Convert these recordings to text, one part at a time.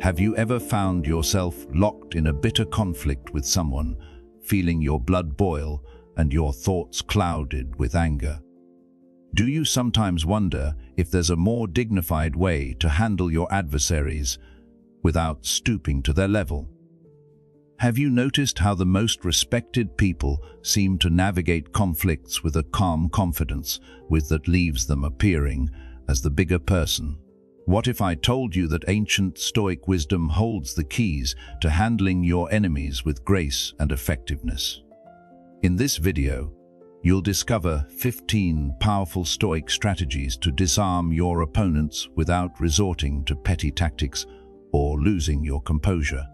Have you ever found yourself locked in a bitter conflict with someone, feeling your blood boil and your thoughts clouded with anger? Do you sometimes wonder if there's a more dignified way to handle your adversaries without stooping to their level? Have you noticed how the most respected people seem to navigate conflicts with a calm confidence that leaves them appearing as the bigger person? What if I told you that ancient Stoic wisdom holds the keys to handling your enemies with grace and effectiveness? In this video, you'll discover 15 powerful Stoic strategies to disarm your opponents without resorting to petty tactics or losing your composure.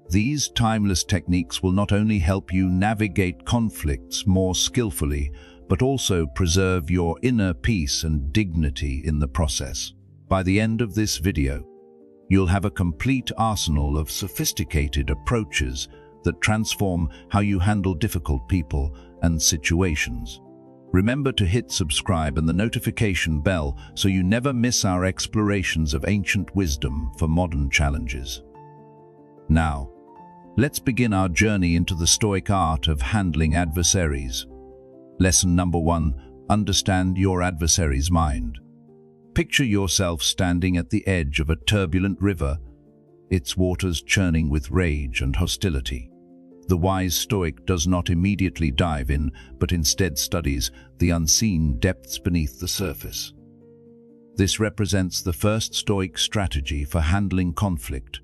These timeless techniques will not only help you navigate conflicts more skillfully, but also preserve your inner peace and dignity in the process. By the end of this video, you'll have a complete arsenal of sophisticated approaches that transform how you handle difficult people and situations. Remember to hit subscribe and the notification bell so you never miss our explorations of ancient wisdom for modern challenges. Now, let's begin our journey into the Stoic art of handling adversaries. Lesson number 1: understand your adversary's mind. Picture yourself standing at the edge of a turbulent river, its waters churning with rage and hostility. The wise Stoic does not immediately dive in, but instead studies the unseen depths beneath the surface. This represents the first Stoic strategy for handling conflict,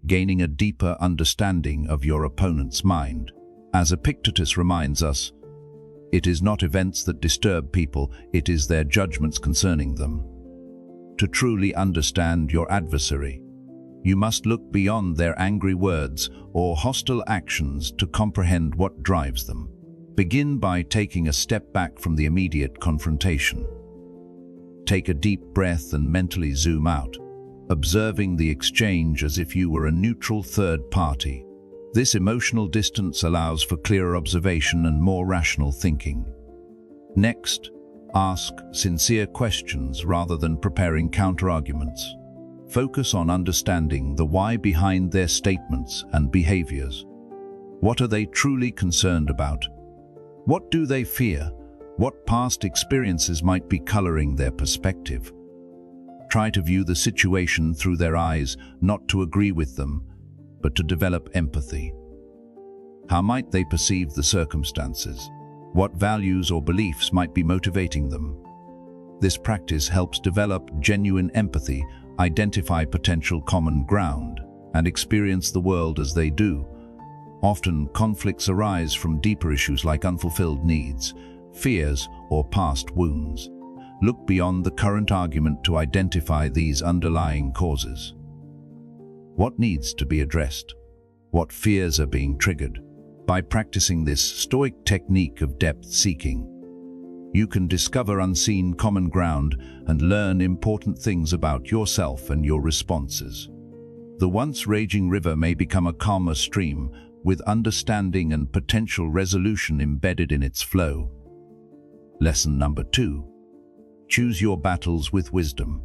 gaining a deeper understanding of your opponent's mind. As Epictetus reminds us, it is not events that disturb people, it is their judgments concerning them. To truly understand your adversary, you must look beyond their angry words or hostile actions to comprehend what drives them. Begin by taking a step back from the immediate confrontation. Take a deep breath and mentally zoom out, observing the exchange as if you were a neutral third party. This emotional distance allows for clearer observation and more rational thinking. Next, ask sincere questions rather than preparing counter-arguments. Focus on understanding the why behind their statements and behaviors. What are they truly concerned about? What do they fear? What past experiences might be coloring their perspective? Try to view the situation through their eyes, not to agree with them, but to develop empathy. How might they perceive the circumstances? What values or beliefs might be motivating them? This practice helps develop genuine empathy, identify potential common ground, and experience the world as they do. Often, conflicts arise from deeper issues like unfulfilled needs, fears, or past wounds. Look beyond the current argument to identify these underlying causes. What needs to be addressed? What fears are being triggered? By practicing this Stoic technique of depth-seeking, you can discover unseen common ground and learn important things about yourself and your responses. The once raging river may become a calmer stream with understanding and potential resolution embedded in its flow. Lesson number 2: choose your battles with wisdom.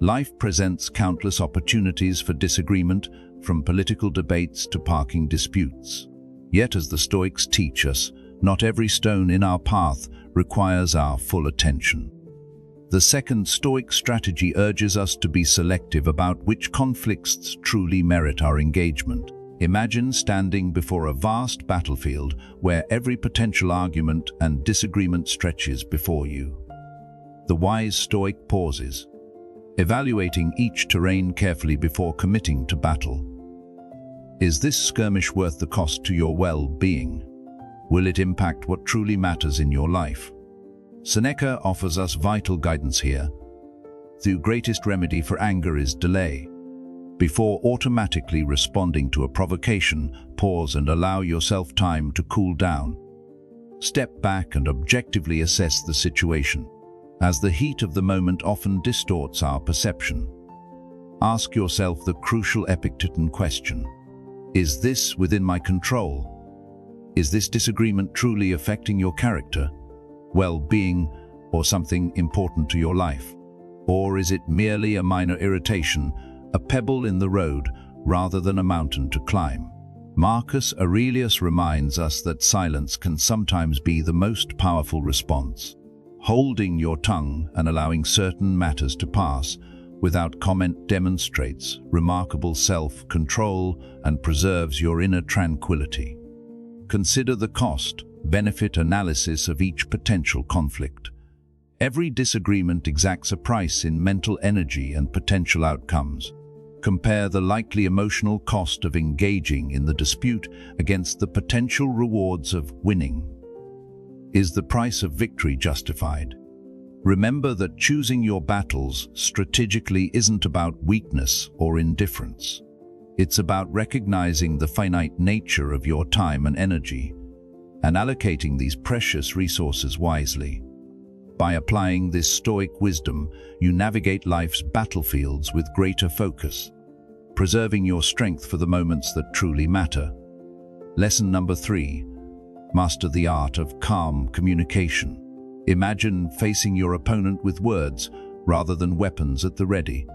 Life presents countless opportunities for disagreement, from political debates to parking disputes. Yet, as the Stoics teach us, not every stone in our path requires our full attention. The second Stoic strategy urges us to be selective about which conflicts truly merit our engagement. Imagine standing before a vast battlefield where every potential argument and disagreement stretches before you. The wise Stoic pauses, evaluating each terrain carefully before committing to battle. Is this skirmish worth the cost to your well-being? Will it impact what truly matters in your life? Seneca offers us vital guidance here. The greatest remedy for anger is delay. Before automatically responding to a provocation, pause and allow yourself time to cool down. Step back and objectively assess the situation, as the heat of the moment often distorts our perception. Ask yourself the crucial Epictetan question: is this within my control? Is this disagreement truly affecting your character, well-being, or something important to your life? Or is it merely a minor irritation a pebble in the road rather than a mountain to climb. Marcus Aurelius reminds us that silence can sometimes be the most powerful response. Holding your tongue and allowing certain matters to pass without comment demonstrates remarkable self-control and preserves your inner tranquility. Consider the cost-benefit analysis of each potential conflict. Every disagreement exacts a price in mental energy and potential outcomes. Compare the likely emotional cost of engaging in the dispute against the potential rewards of winning. Is the price of victory justified? Remember that choosing your battles strategically isn't about weakness or indifference. It's about recognizing the finite nature of your time and energy and allocating these precious resources wisely. By applying this Stoic wisdom, you navigate life's battlefields with greater focus, preserving your strength for the moments that truly matter. Lesson number 3. Master the art of calm communication. Imagine facing your opponent with words rather than weapons at the ready.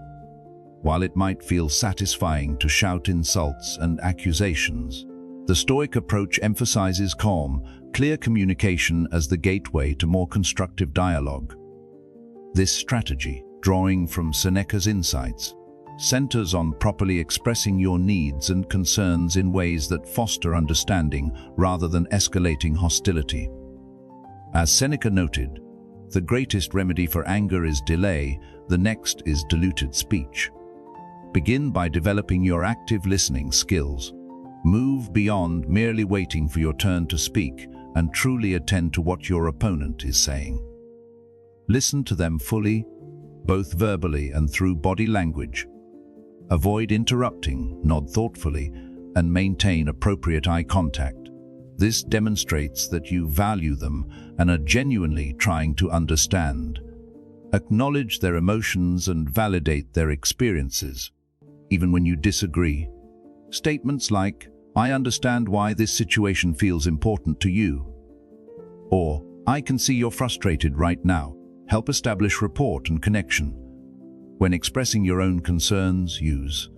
While it might feel satisfying to shout insults and accusations, the Stoic approach emphasizes calm, clear communication as the gateway to more constructive dialogue. This strategy, drawing from Seneca's insights, centers on properly expressing your needs and concerns in ways that foster understanding rather than escalating hostility. As Seneca noted, the greatest remedy for anger is delay, the next is diluted speech. Begin by developing your active listening skills. Move beyond merely waiting for your turn to speak and truly attend to what your opponent is saying. Listen to them fully, both verbally and through body language. Avoid interrupting, nod thoughtfully, and maintain appropriate eye contact. This demonstrates that you value them and are genuinely trying to understand. Acknowledge their emotions and validate their experiences, even when you disagree. Statements like, "I understand why this situation feels important to you," or "I can see you're frustrated right now," help establish rapport and connection. When expressing your own concerns, use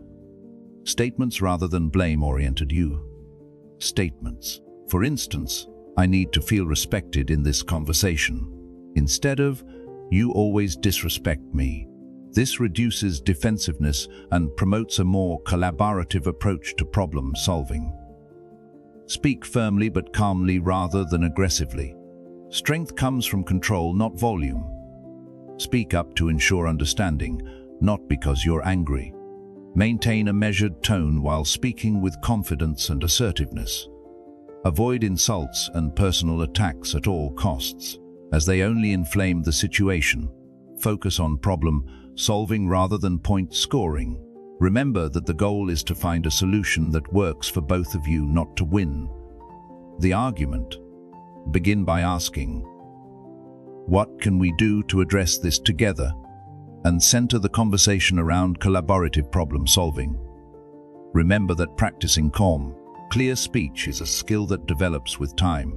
statements rather than blame-oriented statements. For instance, "I need to feel respected in this conversation," instead of "You always disrespect me." This reduces defensiveness and promotes a more collaborative approach to problem solving. Speak firmly but calmly rather than aggressively. Strength comes from control, not volume. Speak up to ensure understanding, not because you're angry. Maintain a measured tone while speaking with confidence and assertiveness. Avoid insults and personal attacks at all costs, as they only inflame the situation. Focus on problem-solving rather than point-scoring. Remember that the goal is to find a solution that works for both of you, not to win the argument. Begin by asking, "What can we do to address this together?" and center the conversation around collaborative problem-solving. Remember that practicing calm, clear speech is a skill that develops with time.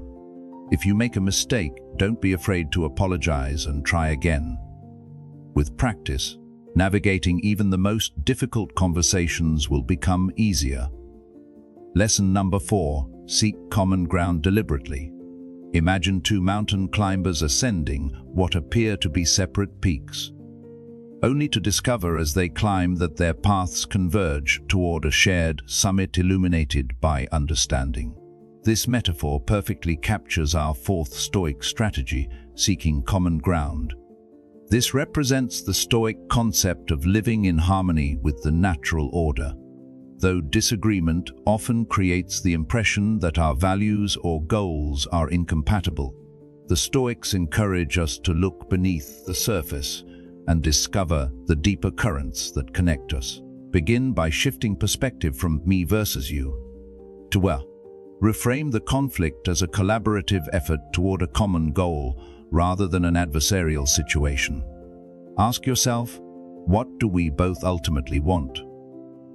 If you make a mistake, don't be afraid to apologize and try again. With practice, navigating even the most difficult conversations will become easier. Lesson number 4. Seek common ground deliberately. Imagine two mountain climbers ascending what appear to be separate peaks, only to discover as they climb that their paths converge toward a shared summit illuminated by understanding. This metaphor perfectly captures our fourth Stoic strategy, seeking common ground. This represents the Stoic concept of living in harmony with the natural order. Though disagreement often creates the impression that our values or goals are incompatible, the Stoics encourage us to look beneath the surface and discover the deeper currents that connect us. Begin by shifting perspective from me versus you to reframe the conflict as a collaborative effort toward a common goal rather than an adversarial situation. Ask yourself, what do we both ultimately want?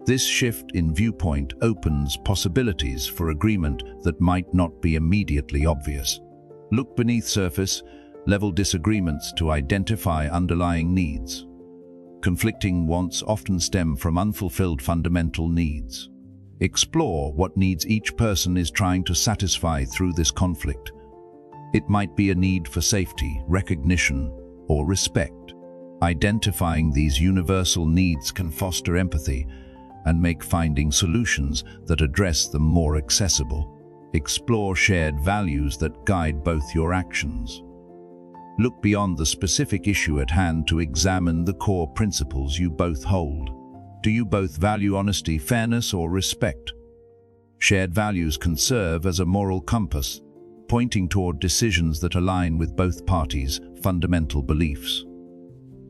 This shift in viewpoint opens possibilities for agreement that might not be immediately obvious. Look beneath surface level disagreements to identify underlying needs. Conflicting wants often stem from unfulfilled fundamental needs. Explore what needs each person is trying to satisfy through this conflict. It might be a need for safety, recognition, or respect. Identifying these universal needs can foster empathy and make finding solutions that address them more accessible. Explore shared values that guide both your actions. Look beyond the specific issue at hand to examine the core principles you both hold. Do you both value honesty, fairness, or respect? Shared values can serve as a moral compass, pointing toward decisions that align with both parties' fundamental beliefs.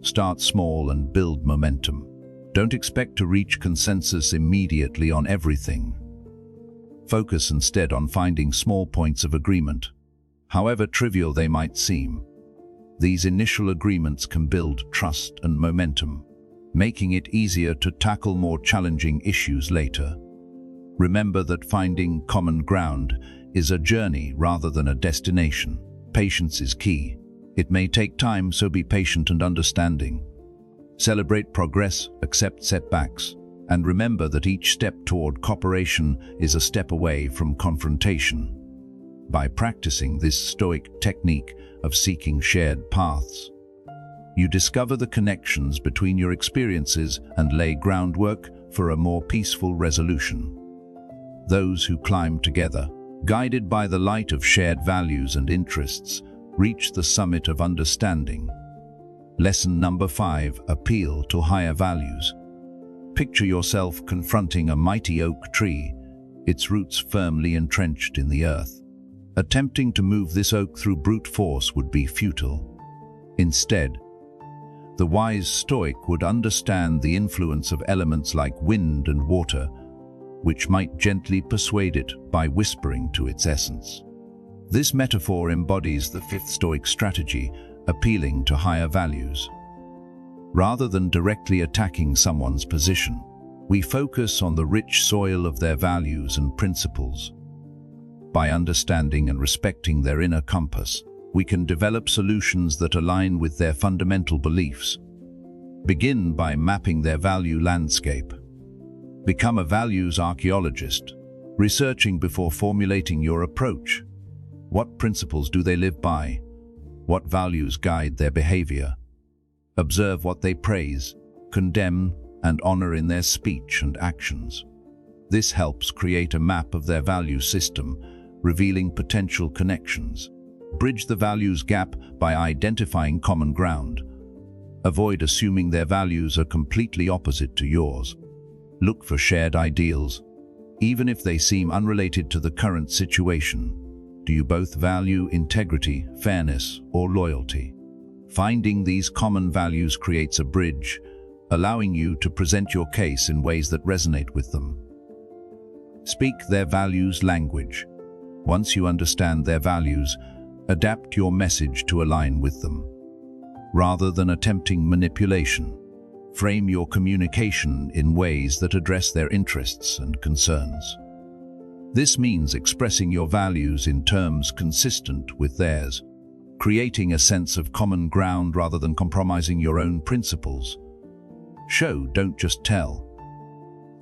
Start small and build momentum. Don't expect to reach consensus immediately on everything. Focus instead on finding small points of agreement, however trivial they might seem. These initial agreements can build trust and momentum, making it easier to tackle more challenging issues later. Remember that finding common ground is a journey rather than a destination. Patience is key. It may take time, so be patient and understanding. Celebrate progress, accept setbacks, and remember that each step toward cooperation is a step away from confrontation. By practicing this stoic technique of seeking shared paths, you discover the connections between your experiences and lay groundwork for a more peaceful resolution. Those who climb together, guided by the light of shared values and interests, reach the summit of understanding. Lesson number 5: appeal to higher values. Picture yourself confronting a mighty oak tree, its roots firmly entrenched in the earth. Attempting to move this oak through brute force would be futile. Instead, the wise Stoic would understand the influence of elements like wind and water, which might gently persuade it by whispering to its essence. This metaphor embodies the fifth Stoic strategy, appealing to higher values. Rather than directly attacking someone's position, we focus on the rich soil of their values and principles. By understanding and respecting their inner compass, we can develop solutions that align with their fundamental beliefs. Begin by mapping their value landscape. Become a values archaeologist, researching before formulating your approach. What principles do they live by? What values guide their behavior? Observe what they praise, condemn, and honor in their speech and actions. This helps create a map of their value system, revealing potential connections. Bridge the values gap by identifying common ground. Avoid assuming their values are completely opposite to yours. Look for shared ideals, even if they seem unrelated to the current situation. Do you both value integrity, fairness, or loyalty? Finding these common values creates a bridge, allowing you to present your case in ways that resonate with them. Speak their values language. Once you understand their values, adapt your message to align with them. Rather than attempting manipulation, frame your communication in ways that address their interests and concerns. This means expressing your values in terms consistent with theirs, creating a sense of common ground rather than compromising your own principles. Show, don't just tell.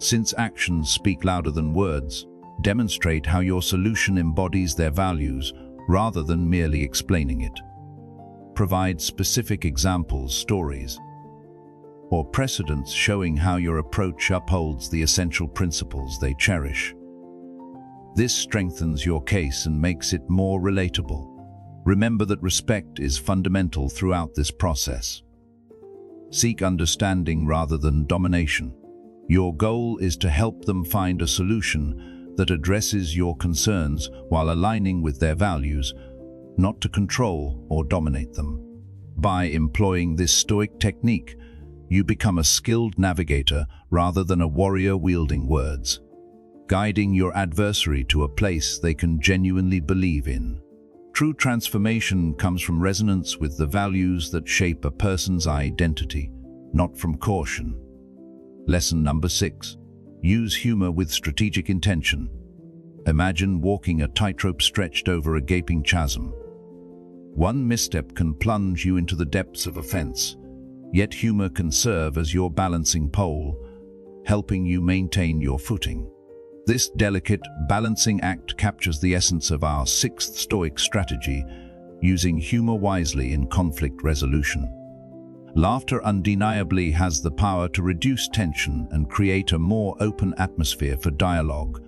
Since actions speak louder than words, demonstrate how your solution embodies their values rather than merely explaining it. Provide specific examples, stories, or precedents showing how your approach upholds the essential principles they cherish. This strengthens your case and makes it more relatable. Remember that respect is fundamental throughout this process. Seek understanding rather than domination. Your goal is to help them find a solution that addresses your concerns while aligning with their values, not to control or dominate them. By employing this Stoic technique, you become a skilled navigator rather than a warrior wielding words, guiding your adversary to a place they can genuinely believe in. True transformation comes from resonance with the values that shape a person's identity, not from caution. Lesson number 6. Use humor with strategic intention. Imagine walking a tightrope stretched over a gaping chasm. One misstep can plunge you into the depths of offense. Yet humor can serve as your balancing pole, helping you maintain your footing. This delicate, balancing act captures the essence of our sixth Stoic strategy, using humor wisely in conflict resolution. Laughter undeniably has the power to reduce tension and create a more open atmosphere for dialogue.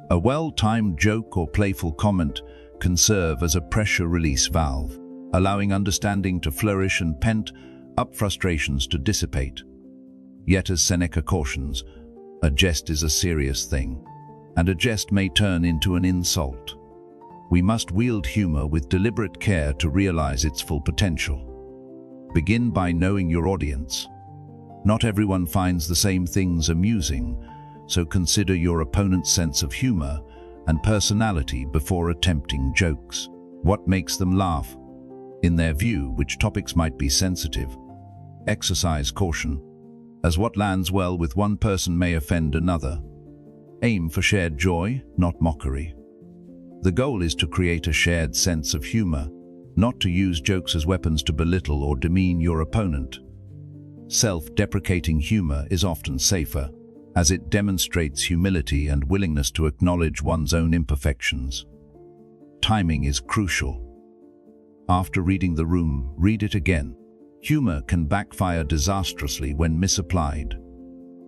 A well-timed joke or playful comment can serve as a pressure release valve, allowing understanding to flourish and pent-up frustrations to dissipate. Yet, as Seneca cautions, a jest is a serious thing, and a jest may turn into an insult. We must wield humor with deliberate care to realize its full potential. Begin by knowing your audience. Not everyone finds the same things amusing, so consider your opponent's sense of humor and personality before attempting jokes. What makes them laugh? In their view, which topics might be sensitive? Exercise caution, as what lands well with one person may offend another. Aim for shared joy, not mockery. The goal is to create a shared sense of humor, not to use jokes as weapons to belittle or demean your opponent. Self-deprecating humor is often safer, as it demonstrates humility and willingness to acknowledge one's own imperfections. Timing is crucial. After reading the room, read it again. Humor can backfire disastrously when misapplied.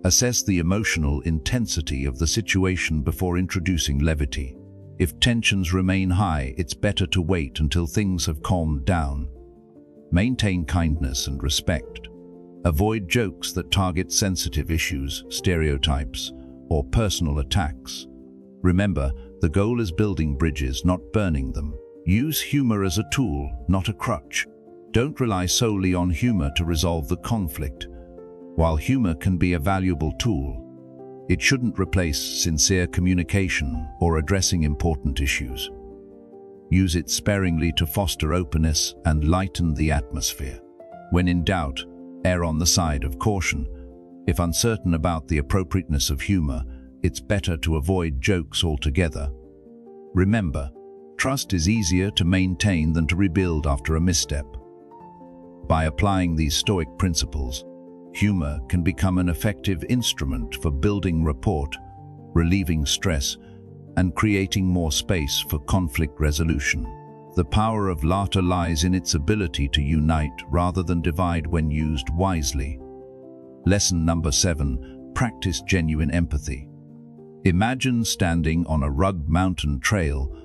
Assess the emotional intensity of the situation before introducing levity. If tensions remain high, it's better to wait until things have calmed down. Maintain kindness and respect. Avoid jokes that target sensitive issues, stereotypes, or personal attacks. Remember, the goal is building bridges, not burning them. Use humor as a tool, not a crutch. Don't rely solely on humor to resolve the conflict. While humor can be a valuable tool, it shouldn't replace sincere communication or addressing important issues. Use it sparingly to foster openness and lighten the atmosphere. When in doubt, err on the side of caution. If uncertain about the appropriateness of humor, it's better to avoid jokes altogether. Remember, trust is easier to maintain than to rebuild after a misstep. By applying these Stoic principles, humor can become an effective instrument for building rapport, relieving stress, and creating more space for conflict resolution. The power of laughter lies in its ability to unite rather than divide when used wisely. Lesson number 7, practice genuine empathy. Imagine standing on a rugged mountain trail,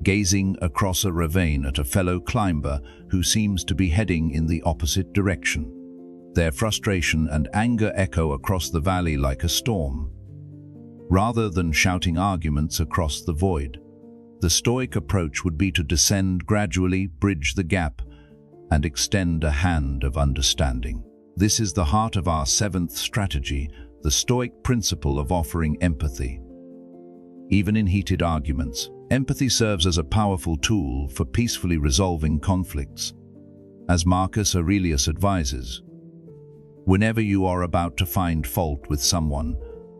gazing across a ravine at a fellow climber who seems to be heading in the opposite direction. Their frustration and anger echo across the valley like a storm. Rather than shouting arguments across the void, the Stoic approach would be to descend gradually, bridge the gap, and extend a hand of understanding. This is the heart of our 7th strategy, the Stoic principle of offering empathy. Even in heated arguments, empathy serves as a powerful tool for peacefully resolving conflicts. As Marcus Aurelius advises, whenever you are about to find fault with someone,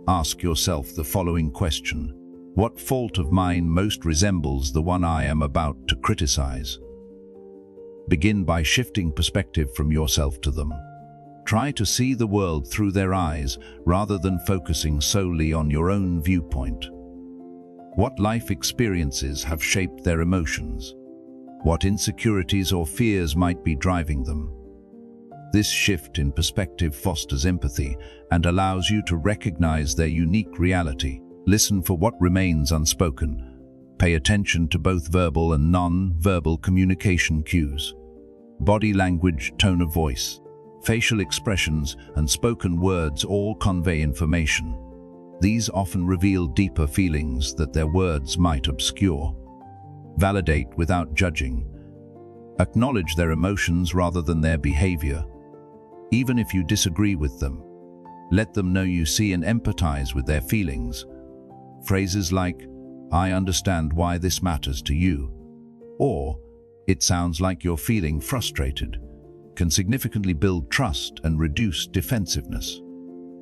ask yourself the following question: what fault of mine most resembles the one I am about to criticize? Begin by shifting perspective from yourself to them. Try to see the world through their eyes rather than focusing solely on your own viewpoint. What life experiences have shaped their emotions? What insecurities or fears might be driving them? This shift in perspective fosters empathy and allows you to recognize their unique reality. Listen for what remains unspoken. Pay attention to both verbal and non-verbal communication cues. Body language, tone of voice, facial expressions, and spoken words all convey information. These often reveal deeper feelings that their words might obscure. Validate without judging. Acknowledge their emotions rather than their behavior. Even if you disagree with them, let them know you see and empathize with their feelings. Phrases like, "I understand why this matters to you," or "It sounds like you're feeling frustrated," can significantly build trust and reduce defensiveness.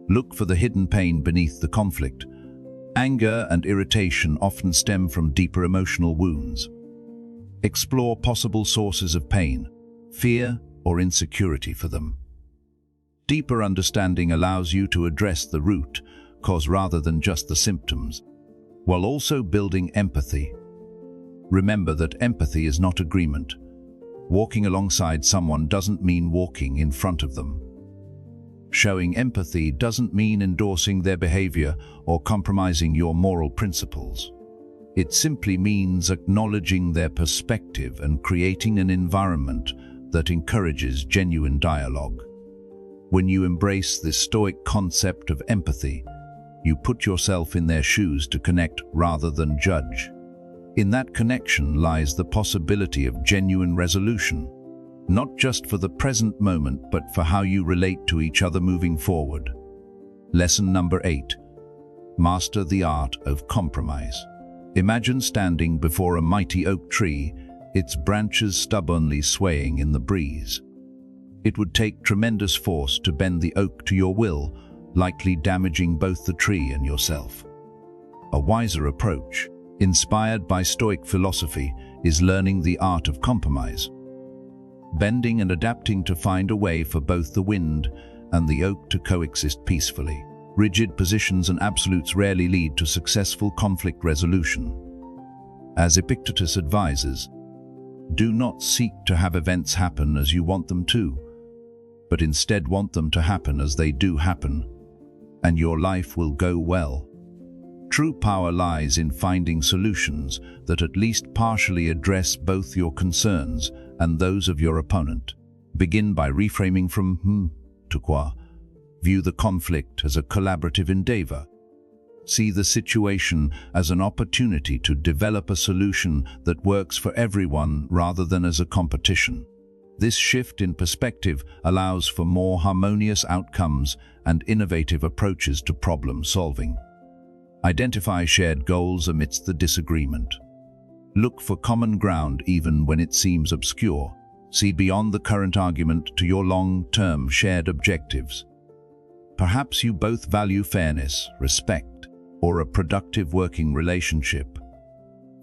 Look for the hidden pain beneath the conflict. Anger and irritation often stem from deeper emotional wounds. Explore possible sources of pain, fear, or insecurity for them. Deeper understanding allows you to address the root cause rather than just the symptoms, while also building empathy. Remember that empathy is not agreement. Walking alongside someone doesn't mean walking in front of them. Showing empathy doesn't mean endorsing their behavior or compromising your moral principles. It simply means acknowledging their perspective and creating an environment that encourages genuine dialogue. When you embrace this Stoic concept of empathy, you put yourself in their shoes to connect rather than judge. In that connection lies the possibility of genuine resolution, not just for the present moment, but for how you relate to each other moving forward. Lesson number 8. Master the art of compromise. Imagine standing before a mighty oak tree, its branches stubbornly swaying in the breeze. It would take tremendous force to bend the oak to your will, likely damaging both the tree and yourself. A wiser approach, inspired by Stoic philosophy, is learning the art of compromise. Bending and adapting to find a way for both the wind and the oak to coexist peacefully. Rigid positions and absolutes rarely lead to successful conflict resolution. As Epictetus advises, do not seek to have events happen as you want them to, but instead want them to happen as they do happen, and your life will go well. True power lies in finding solutions that at least partially address both your concerns and those of your opponent. Begin by reframing from to quoi. View the conflict as a collaborative endeavor. See the situation as an opportunity to develop a solution that works for everyone rather than as a competition. This shift in perspective allows for more harmonious outcomes and innovative approaches to problem solving. Identify shared goals amidst the disagreement. Look for common ground even when it seems obscure. See beyond the current argument to your long-term shared objectives. Perhaps you both value fairness, respect, or a productive working relationship.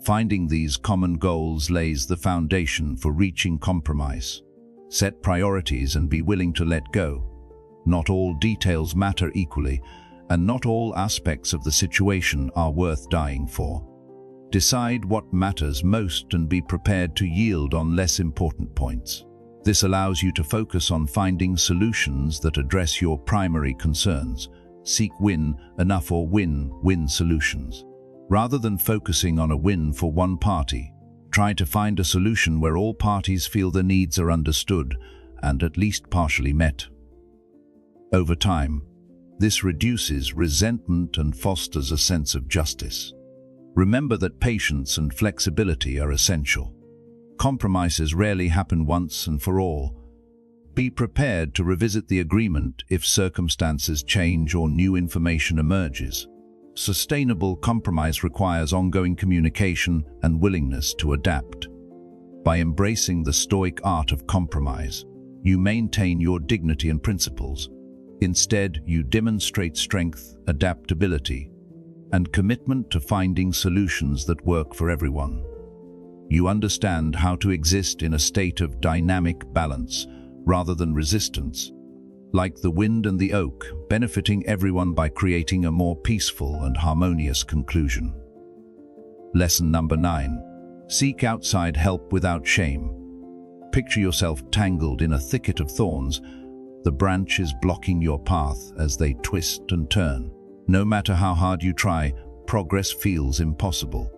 Finding these common goals lays the foundation for reaching compromise. Set priorities and be willing to let go. Not all details matter equally, and not all aspects of the situation are worth dying for. Decide what matters most and be prepared to yield on less important points. This allows you to focus on finding solutions that address your primary concerns. Seek win-enough or win-win solutions. Rather than focusing on a win for one party, try to find a solution where all parties feel their needs are understood and at least partially met. Over time, this reduces resentment and fosters a sense of justice. Remember that patience and flexibility are essential. Compromises rarely happen once and for all. Be prepared to revisit the agreement if circumstances change or new information emerges. Sustainable compromise requires ongoing communication and willingness to adapt. By embracing the Stoic art of compromise, you maintain your dignity and principles. Instead, you demonstrate strength, adaptability, and commitment to finding solutions that work for everyone. You understand how to exist in a state of dynamic balance rather than resistance, like the wind and the oak, benefiting everyone by creating a more peaceful and harmonious conclusion. Lesson number 9. Seek outside help without shame. Picture yourself tangled in a thicket of thorns, the branches blocking your path as they twist and turn. No matter how hard you try, progress feels impossible.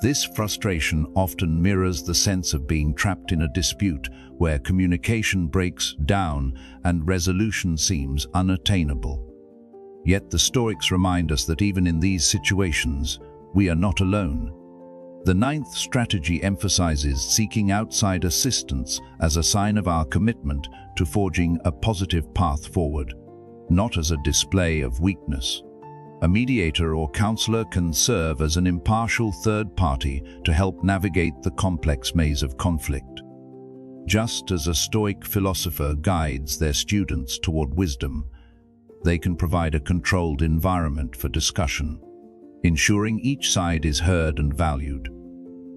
This frustration often mirrors the sense of being trapped in a dispute where communication breaks down and resolution seems unattainable. Yet the Stoics remind us that even in these situations, we are not alone. The 9th strategy emphasizes seeking outside assistance as a sign of our commitment to forging a positive path forward, not as a display of weakness. A mediator or counselor can serve as an impartial third party to help navigate the complex maze of conflict. Just as a Stoic philosopher guides their students toward wisdom, they can provide a controlled environment for discussion, ensuring each side is heard and valued.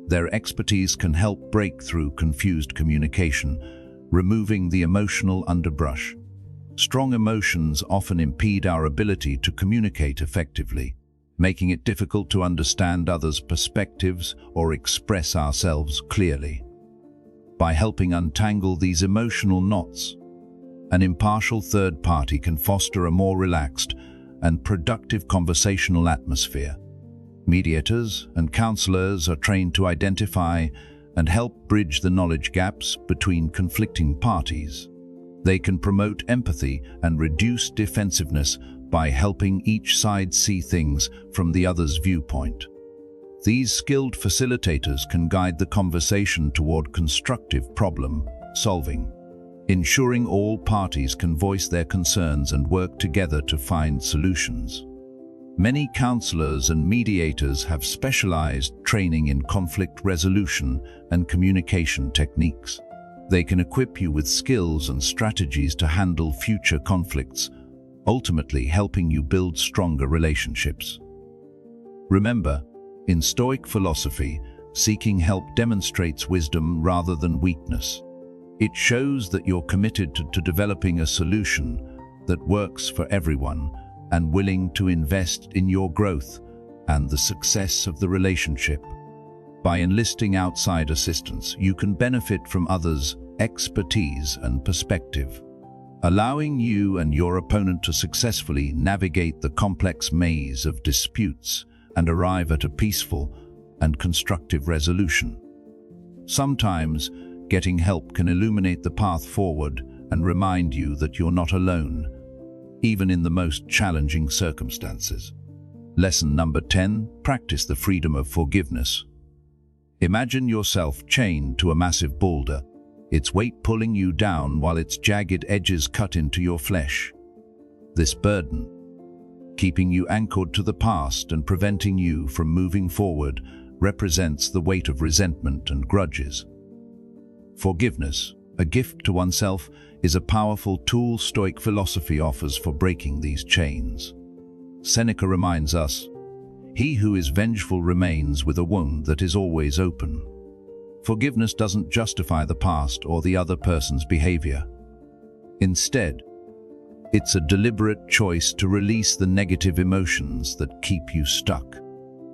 Their expertise can help break through confused communication, removing the emotional underbrush. Strong emotions often impede our ability to communicate effectively, making it difficult to understand others' perspectives or express ourselves clearly. By helping untangle these emotional knots, an impartial third party can foster a more relaxed and productive conversational atmosphere. Mediators and counselors are trained to identify and help bridge the knowledge gaps between conflicting parties. They can promote empathy and reduce defensiveness by helping each side see things from the other's viewpoint. These skilled facilitators can guide the conversation toward constructive problem solving, ensuring all parties can voice their concerns and work together to find solutions. Many counselors and mediators have specialized training in conflict resolution and communication techniques. They can equip you with skills and strategies to handle future conflicts, ultimately helping you build stronger relationships. Remember, in Stoic philosophy, seeking help demonstrates wisdom rather than weakness. It shows that you're committed to developing a solution that works for everyone and willing to invest in your growth and the success of the relationship. By enlisting outside assistance, you can benefit from others' expertise and perspective, allowing you and your opponent to successfully navigate the complex maze of disputes and arrive at a peaceful and constructive resolution. Sometimes, getting help can illuminate the path forward and remind you that you're not alone, even in the most challenging circumstances. Lesson number 10, practice the freedom of forgiveness. Imagine yourself chained to a massive boulder, its weight pulling you down while its jagged edges cut into your flesh. This burden, keeping you anchored to the past and preventing you from moving forward, represents the weight of resentment and grudges. Forgiveness, a gift to oneself, is a powerful tool Stoic philosophy offers for breaking these chains. Seneca reminds us, "He who is vengeful remains with a wound that is always open." Forgiveness doesn't justify the past or the other person's behavior. Instead, it's a deliberate choice to release the negative emotions that keep you stuck,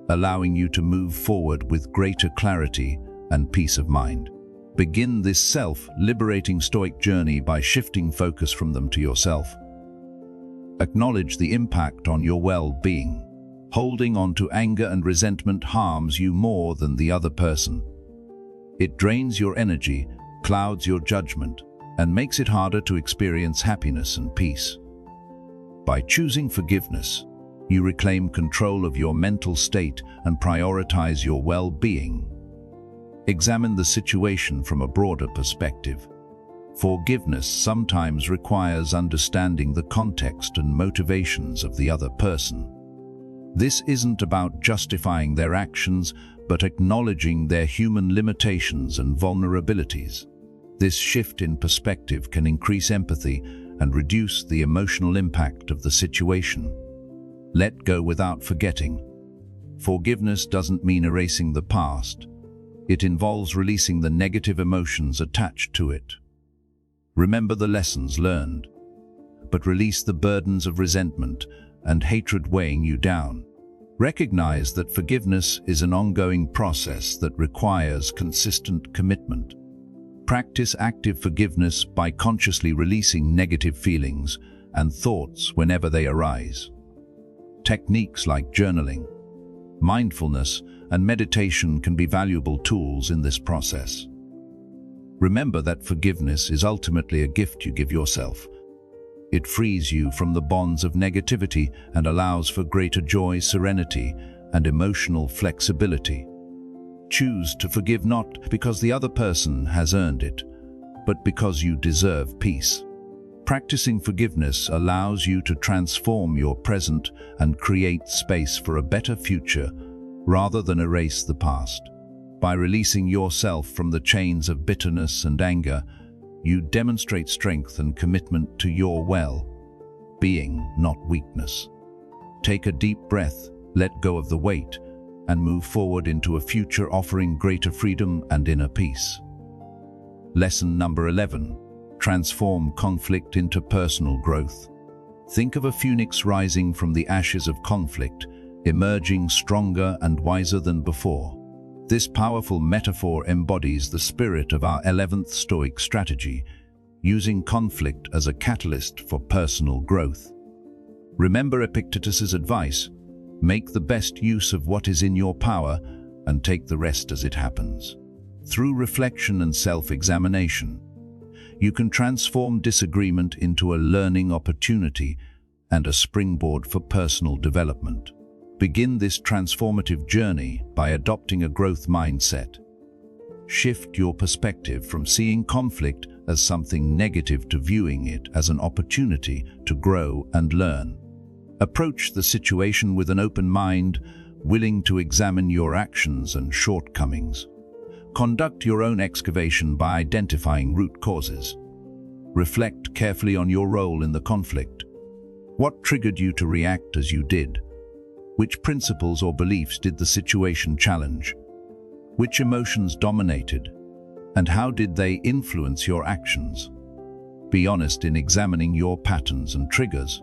allowing you to move forward with greater clarity and peace of mind. Begin this self-liberating Stoic journey by shifting focus from them to yourself. Acknowledge the impact on your well-being. Holding on to anger and resentment harms you more than the other person. It drains your energy, clouds your judgment, and makes it harder to experience happiness and peace. By choosing forgiveness, you reclaim control of your mental state and prioritize your well-being. Examine the situation from a broader perspective. Forgiveness sometimes requires understanding the context and motivations of the other person. This isn't about justifying their actions, but acknowledging their human limitations and vulnerabilities. This shift in perspective can increase empathy and reduce the emotional impact of the situation. Let go without forgetting. Forgiveness doesn't mean erasing the past. It involves releasing the negative emotions attached to it. Remember the lessons learned, but release the burdens of resentment and hatred weighing you down. Recognize that forgiveness is an ongoing process that requires consistent commitment. Practice active forgiveness by consciously releasing negative feelings and thoughts whenever they arise. Techniques like journaling, mindfulness, and meditation can be valuable tools in this process. Remember that forgiveness is ultimately a gift you give yourself. It frees you from the bonds of negativity and allows for greater joy, serenity, and emotional flexibility. Choose to forgive not because the other person has earned it, but because you deserve peace. Practicing forgiveness allows you to transform your present and create space for a better future rather than erase the past. By releasing yourself from the chains of bitterness and anger, you demonstrate strength and commitment to your well-being, not weakness. Take a deep breath, let go of the weight, and move forward into a future offering greater freedom and inner peace. Lesson number 11. Transform conflict into personal growth. Think of a phoenix rising from the ashes of conflict, emerging stronger and wiser than before. This powerful metaphor embodies the spirit of our 11th Stoic strategy, using conflict as a catalyst for personal growth. Remember Epictetus's advice: make the best use of what is in your power and take the rest as it happens. Through reflection and self-examination, you can transform disagreement into a learning opportunity and a springboard for personal development. Begin this transformative journey by adopting a growth mindset. Shift your perspective from seeing conflict as something negative to viewing it as an opportunity to grow and learn. Approach the situation with an open mind, willing to examine your actions and shortcomings. Conduct your own excavation by identifying root causes. Reflect carefully on your role in the conflict. What triggered you to react as you did? Which principles or beliefs did the situation challenge? Which emotions dominated? And how did they influence your actions? Be honest in examining your patterns and triggers.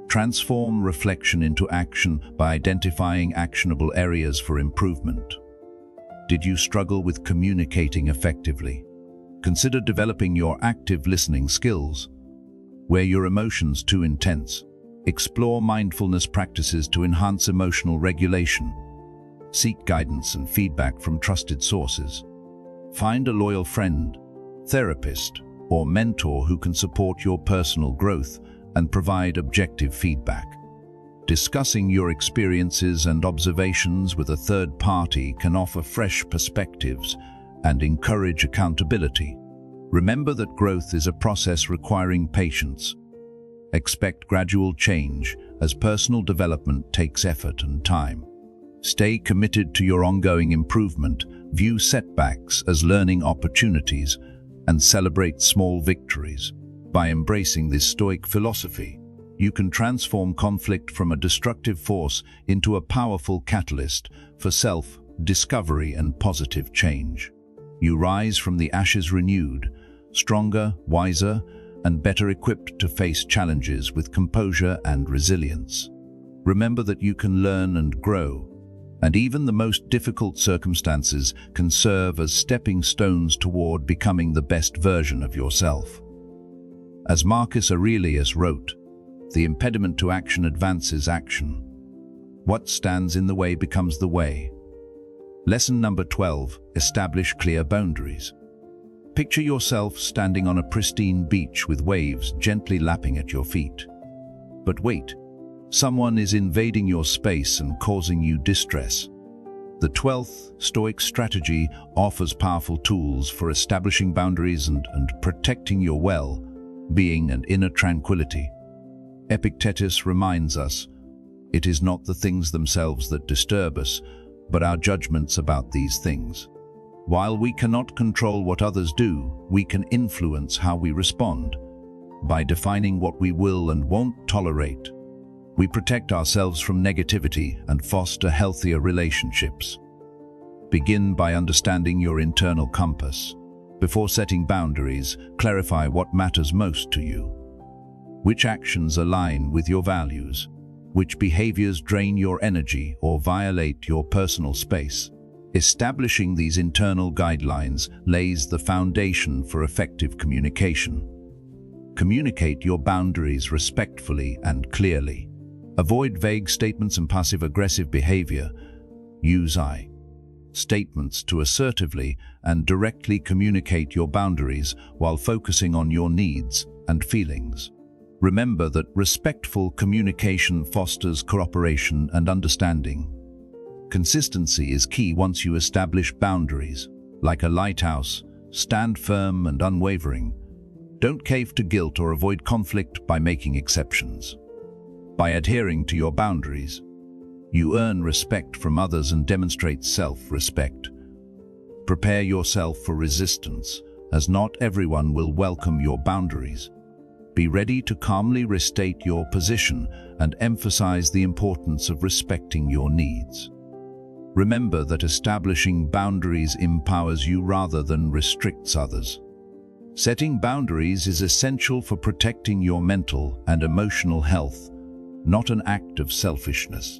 Transform reflection into action by identifying actionable areas for improvement. Did you struggle with communicating effectively? Consider developing your active listening skills. Were your emotions too intense? Explore mindfulness practices to enhance emotional regulation. Seek guidance and feedback from trusted sources. Find a loyal friend, therapist, or mentor who can support your personal growth and provide objective feedback. Discussing your experiences and observations with a third party can offer fresh perspectives and encourage accountability. Remember that growth is a process requiring patience. Expect gradual change as personal development takes effort and time. Stay committed to your ongoing improvement, view setbacks as learning opportunities, and celebrate small victories. By embracing this Stoic philosophy, you can transform conflict from a destructive force into a powerful catalyst for self-discovery and positive change. You rise from the ashes renewed, stronger, wiser, and better equipped to face challenges with composure and resilience. Remember that you can learn and grow, and even the most difficult circumstances can serve as stepping stones toward becoming the best version of yourself. As Marcus Aurelius wrote, "The impediment to action advances action. What stands in the way becomes the way." Lesson number 12, establish clear boundaries. Picture yourself standing on a pristine beach with waves gently lapping at your feet. But wait, someone is invading your space and causing you distress. The 12th Stoic strategy offers powerful tools for establishing boundaries and protecting your well-being and inner tranquility. Epictetus reminds us, it is not the things themselves that disturb us, but our judgments about these things. While we cannot control what others do, we can influence how we respond. By defining what we will and won't tolerate, we protect ourselves from negativity and foster healthier relationships. Begin by understanding your internal compass. Before setting boundaries, clarify what matters most to you. Which actions align with your values? Which behaviors drain your energy or violate your personal space? Establishing these internal guidelines lays the foundation for effective communication. Communicate your boundaries respectfully and clearly. Avoid vague statements and passive-aggressive behavior. Use I statements to assertively and directly communicate your boundaries while focusing on your needs and feelings. Remember that respectful communication fosters cooperation and understanding. Consistency is key once you establish boundaries. Like a lighthouse, stand firm and unwavering. Don't cave to guilt or avoid conflict by making exceptions. By adhering to your boundaries, you earn respect from others and demonstrate self-respect. Prepare yourself for resistance, as not everyone will welcome your boundaries. Be ready to calmly restate your position and emphasize the importance of respecting your needs. Remember that establishing boundaries empowers you rather than restricts others. Setting boundaries is essential for protecting your mental and emotional health, not an act of selfishness.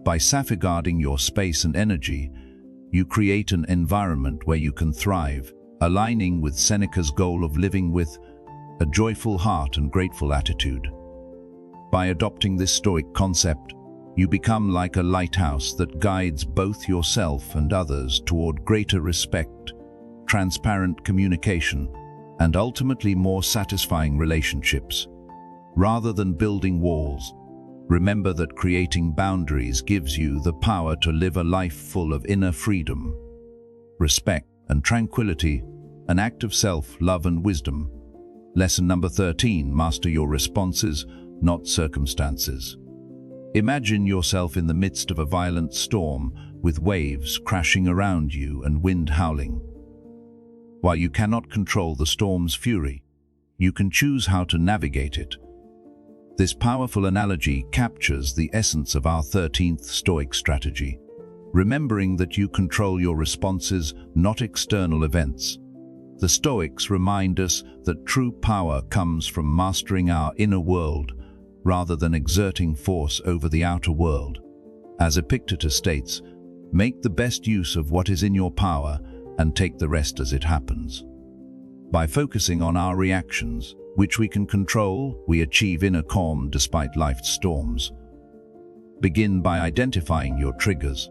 By safeguarding your space and energy, you create an environment where you can thrive, aligning with Seneca's goal of living with a joyful heart and grateful attitude. By adopting this Stoic concept, you become like a lighthouse that guides both yourself and others toward greater respect, transparent communication, and ultimately more satisfying relationships. Rather than building walls, remember that creating boundaries gives you the power to live a life full of inner freedom, respect, and tranquility, an act of self-love and wisdom. Lesson number 13, master your responses, not circumstances. Imagine yourself in the midst of a violent storm, with waves crashing around you and wind howling. While you cannot control the storm's fury, you can choose how to navigate it. This powerful analogy captures the essence of our 13th Stoic strategy, remembering that you control your responses, not external events. The Stoics remind us that true power comes from mastering our inner world, rather than exerting force over the outer world. As Epictetus states, make the best use of what is in your power and take the rest as it happens. By focusing on our reactions, which we can control, we achieve inner calm despite life's storms. Begin by identifying your triggers.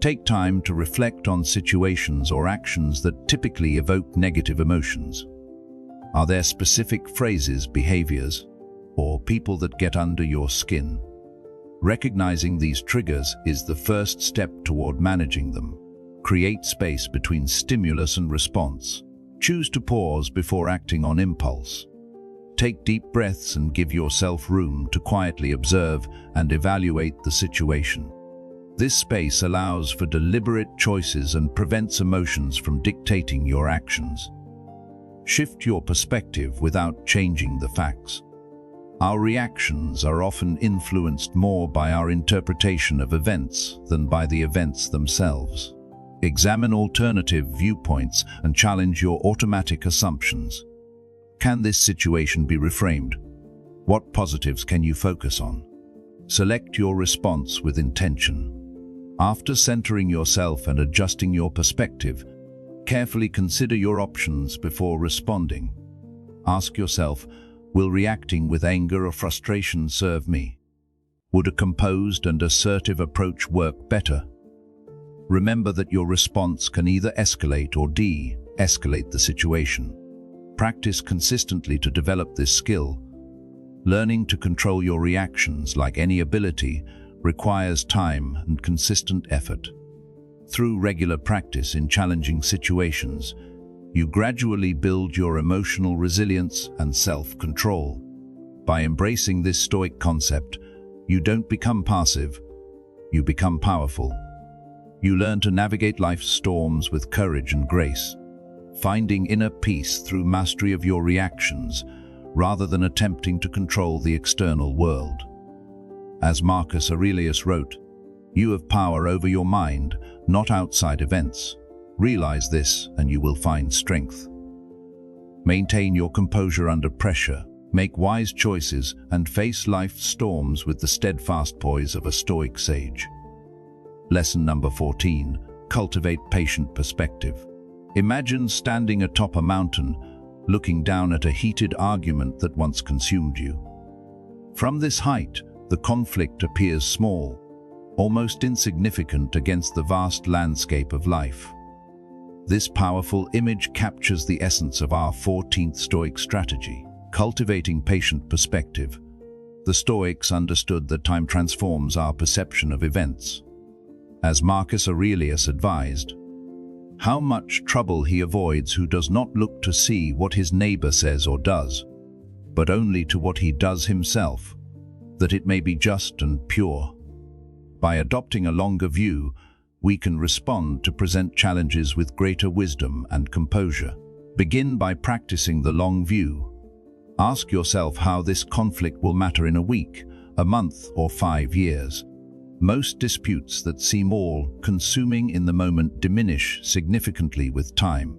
Take time to reflect on situations or actions that typically evoke negative emotions. Are there specific phrases, behaviors, or people that get under your skin? Recognizing these triggers is the first step toward managing them. Create space between stimulus and response. Choose to pause before acting on impulse. Take deep breaths and give yourself room to quietly observe and evaluate the situation. This space allows for deliberate choices and prevents emotions from dictating your actions. Shift your perspective without changing the facts. Our reactions are often influenced more by our interpretation of events than by the events themselves. Examine alternative viewpoints and challenge your automatic assumptions. Can this situation be reframed? What positives can you focus on? Select your response with intention. After centering yourself and adjusting your perspective, carefully consider your options before responding. Ask yourself, will reacting with anger or frustration serve me? Would a composed and assertive approach work better? Remember that your response can either escalate or de-escalate the situation. Practice consistently to develop this skill. Learning to control your reactions, like any ability, requires time and consistent effort. Through regular practice in challenging situations, you gradually build your emotional resilience and self-control. By embracing this Stoic concept, you don't become passive, you become powerful. You learn to navigate life's storms with courage and grace, finding inner peace through mastery of your reactions, rather than attempting to control the external world. As Marcus Aurelius wrote, "You have power over your mind, not outside events. Realize this and you will find strength." Maintain your composure under pressure, make wise choices, and face life's storms with the steadfast poise of a Stoic sage. Lesson number 14, cultivate patient perspective. Imagine standing atop a mountain, looking down at a heated argument that once consumed you. From this height, the conflict appears small, almost insignificant against the vast landscape of life. This powerful image captures the essence of our 14th Stoic strategy, cultivating patient perspective. The Stoics understood that time transforms our perception of events. As Marcus Aurelius advised, how much trouble he avoids who does not look to see what his neighbor says or does, but only to what he does himself, that it may be just and pure. By adopting a longer view, we can respond to present challenges with greater wisdom and composure. Begin by practicing the long view. Ask yourself how this conflict will matter in a week, a month, or 5 years. Most disputes that seem all-consuming in the moment diminish significantly with time.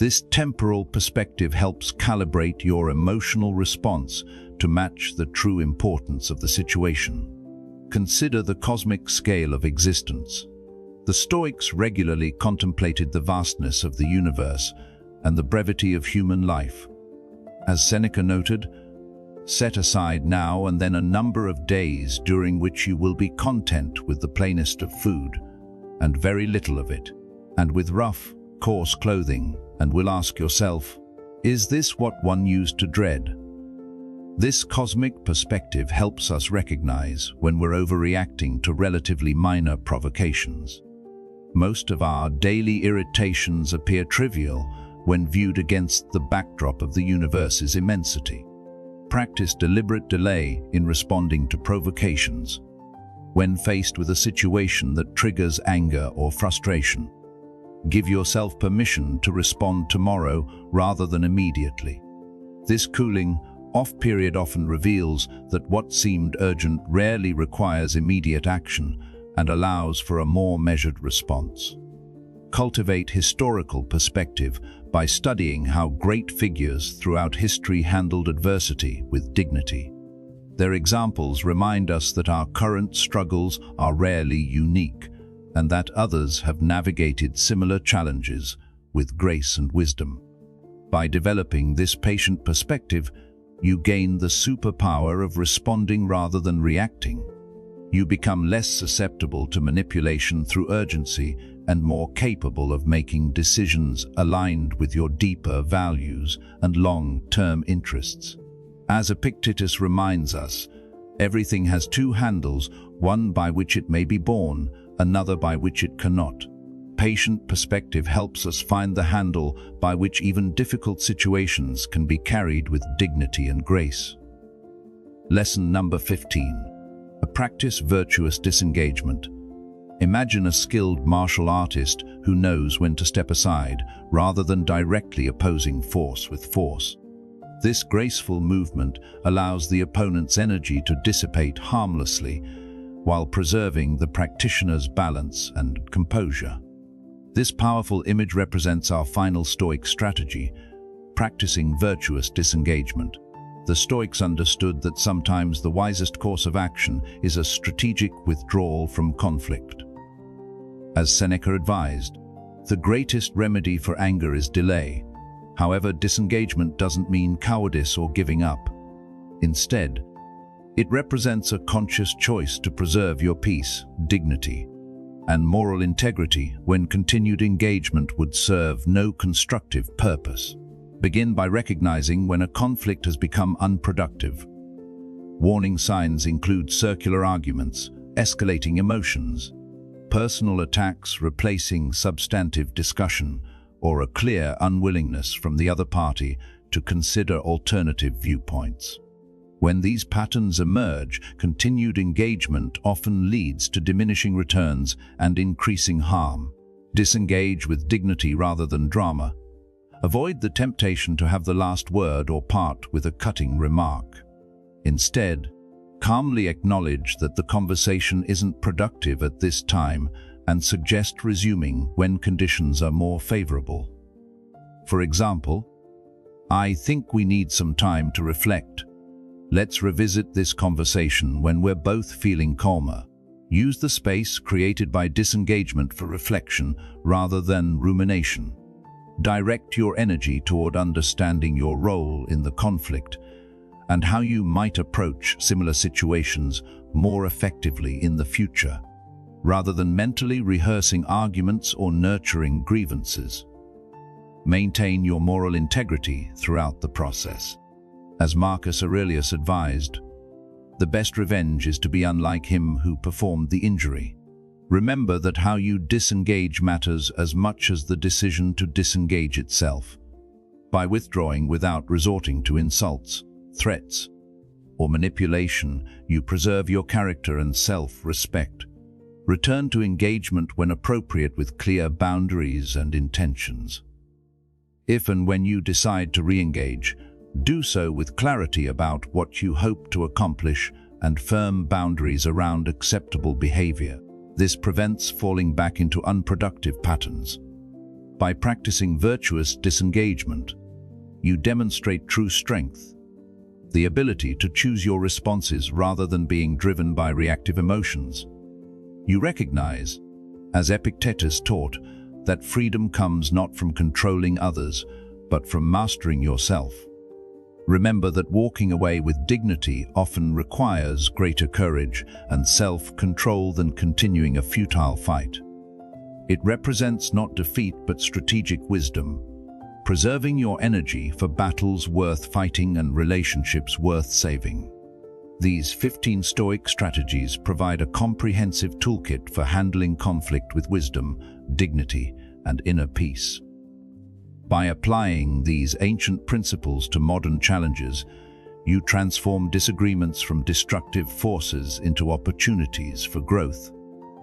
This temporal perspective helps calibrate your emotional response to match the true importance of the situation. Consider the cosmic scale of existence. The Stoics regularly contemplated the vastness of the universe and the brevity of human life. As Seneca noted, "Set aside now and then a number of days during which you will be content with the plainest of food, and very little of it, and with rough, coarse clothing, and will ask yourself, is this what one used to dread?" This cosmic perspective helps us recognize when we're overreacting to relatively minor provocations. Most of our daily irritations appear trivial when viewed against the backdrop of the universe's immensity. Practice deliberate delay in responding to provocations. When faced with a situation that triggers anger or frustration, give yourself permission to respond tomorrow rather than immediately. This cooling off period often reveals that what seemed urgent rarely requires immediate action and allows for a more measured response. Cultivate historical perspective by studying how great figures throughout history handled adversity with dignity. Their examples remind us that our current struggles are rarely unique, and that others have navigated similar challenges with grace and wisdom. By developing this patient perspective, you gain the superpower of responding rather than reacting. You become less susceptible to manipulation through urgency and more capable of making decisions aligned with your deeper values and long-term interests. As Epictetus reminds us, everything has two handles, one by which it may be borne, another by which it cannot. Patient perspective helps us find the handle by which even difficult situations can be carried with dignity and grace. Lesson number 15. Practice virtuous disengagement. Imagine a skilled martial artist who knows when to step aside rather than directly opposing force with force. This graceful movement allows the opponent's energy to dissipate harmlessly while preserving the practitioner's balance and composure. This powerful image represents our final Stoic strategy, practicing virtuous disengagement. The Stoics understood that sometimes the wisest course of action is a strategic withdrawal from conflict. As Seneca advised, the greatest remedy for anger is delay. However, disengagement doesn't mean cowardice or giving up. Instead, it represents a conscious choice to preserve your peace, dignity, and moral integrity when continued engagement would serve no constructive purpose. Begin by recognizing when a conflict has become unproductive. Warning signs include circular arguments, escalating emotions, personal attacks replacing substantive discussion, or a clear unwillingness from the other party to consider alternative viewpoints. When these patterns emerge, continued engagement often leads to diminishing returns and increasing harm. Disengage with dignity rather than drama. Avoid the temptation to have the last word or part with a cutting remark. Instead, calmly acknowledge that the conversation isn't productive at this time and suggest resuming when conditions are more favorable. For example, "I think we need some time to reflect. Let's revisit this conversation when we're both feeling calmer." Use the space created by disengagement for reflection rather than rumination. Direct your energy toward understanding your role in the conflict and how you might approach similar situations more effectively in the future, rather than mentally rehearsing arguments or nurturing grievances. Maintain your moral integrity throughout the process. As Marcus Aurelius advised, the best revenge is to be unlike him who performed the injury. Remember that how you disengage matters as much as the decision to disengage itself. By withdrawing without resorting to insults, threats, or manipulation, you preserve your character and self-respect. Return to engagement when appropriate with clear boundaries and intentions. If and when you decide to re-engage, do so with clarity about what you hope to accomplish and firm boundaries around acceptable behavior. This prevents falling back into unproductive patterns. By practicing virtuous disengagement, you demonstrate true strength, the ability to choose your responses rather than being driven by reactive emotions. You recognize, as Epictetus taught, that freedom comes not from controlling others, but from mastering yourself. Remember that walking away with dignity often requires greater courage and self-control than continuing a futile fight. It represents not defeat but strategic wisdom, preserving your energy for battles worth fighting and relationships worth saving. These 15 Stoic strategies provide a comprehensive toolkit for handling conflict with wisdom, dignity, and inner peace. By applying these ancient principles to modern challenges, you transform disagreements from destructive forces into opportunities for growth,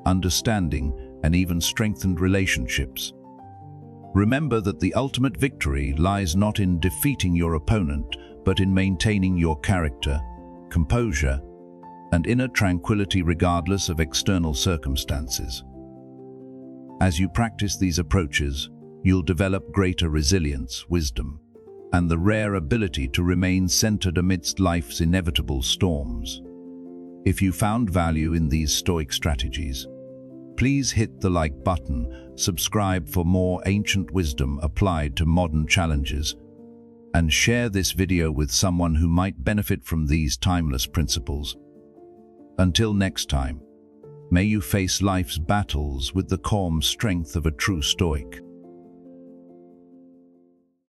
understanding, and even strengthened relationships. Remember that the ultimate victory lies not in defeating your opponent, but in maintaining your character, composure, and inner tranquility regardless of external circumstances. As you practice these approaches, you'll develop greater resilience, wisdom, and the rare ability to remain centered amidst life's inevitable storms. If you found value in these Stoic strategies, please hit the like button, subscribe for more ancient wisdom applied to modern challenges, and share this video with someone who might benefit from these timeless principles. Until next time, may you face life's battles with the calm strength of a true Stoic.